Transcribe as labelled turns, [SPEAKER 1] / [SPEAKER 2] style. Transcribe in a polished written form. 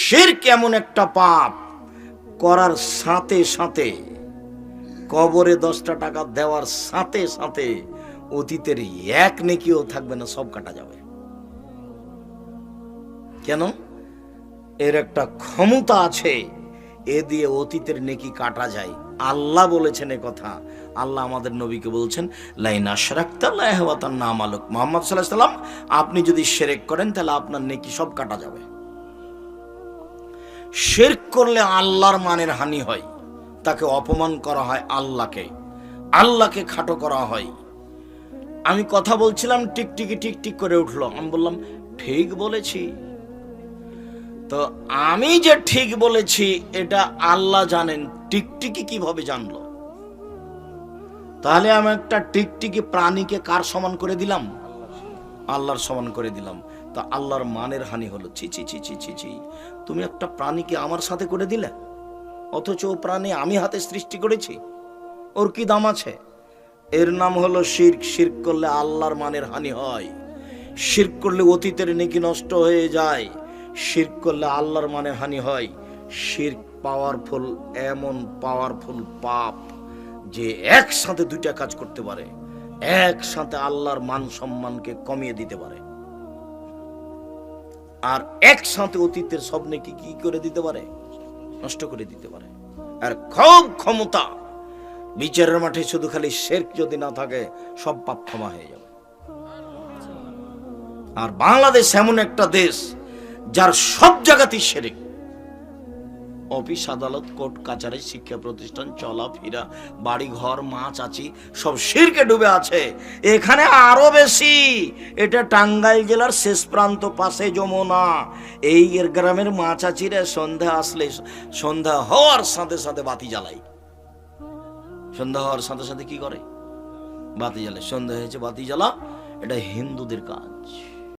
[SPEAKER 1] শিরক এমন একটা পাপ, করার সাথে সাথে, কবরে 10টা টাকা দেওয়ার সাথে সাথে অতীতের এক নেকিও থাকবে না, সব কাটা যাবে। কেন? এর একটা ক্ষমতা আছে, এ দিয়ে অতীতের নেকি কাটা যায়। আল্লাহ বলেছেন এ কথা। আল্লাহ আমাদের নবীকে বলছেন, লাইন আশরাকতা লা ইয়াহবাতান্না আমালুক। মুহাম্মদ সাল্লাল্লাহু আলাইহি ওয়াসাল্লাম, আপনি যদি শিরক করেন তাহলে আপনার নেকি সব কাটা যাবে। শিরক করলে আল্লাহর মানের হানি হয়, তাকে অপমান করা হয়, আল্লাহকে খাটো করা হয়। আমি কথা বলছিলাম, টিকটিকি টিকটিক করে উঠলো। আমি বললাম, ঠিক বলেছি। তো আমি যে ঠিক বলেছি এটা আল্লাহ জানেন, টিকটিকি কিভাবে জানলো? তাহলে আমি একটা টিকটিকি প্রাণীকে কার সমান করে দিলাম? আল্লাহর সমান করে দিলাম। তা আল্লাহর মানের হানি হলো। ছি ছি ছি ছি ছি ছি, তুমি একটা প্রাণীকে আমার সাথে করে দিলে, অথচ ও প্রাণী আমি হাতে সৃষ্টি করেছি, ওর কি দাম আছে? এর নাম হলো শিরক। শিরক করলে আল্লাহর মানের হানি হয়। শিরক করলে অতীতের নেকি নষ্ট হয়ে যায়। শিরক করলে আল্লাহর মানের হানি হয়। শিরক পাওয়ারফুল, এমন পাওয়ারফুল পাপ যে একসাথে দুইটা কাজ করতে পারে। একসাথে আল্লাহর মান সম্মানকে কমিয়ে দিতে পারে, আর একসাথে অতীতের সব নেকি কি করে দিতে পারে? নষ্ট করে দিতে পারে। আর খুব ক্ষমতা। বিচারের মাঠে শুধু খালি শিরক যদি না থাকে, সব পাপ ক্ষমা হয়ে যাবে। আর বাংলাদেশ এমন একটা দেশ যার সব জায়গাতেই শিরক। অফিস আদালত, কোর্ট কাচারি, শিক্ষা প্রতিষ্ঠান, চলাফেরা, বাড়ি ঘর, মা চাচি, সব শিরকে ডুবে আছে। এখানে আরো বেশি। এটা টাঙ্গাইল জেলার শেষ প্রান্ত, পাশে যমুনা। এই গ্রামের মা চাচিরা সন্ধ্যা আসলে, সন্ধ্যা হওয়ার সাথে সাথে বাতি জ্বালাই। সন্ধ্যা হওয়ার সাথে সাথে কি করে? বাতি জ্বালে। সন্ধ্যা হয়েছে বাতি জ্বালা, এটা হিন্দুদের কাজ।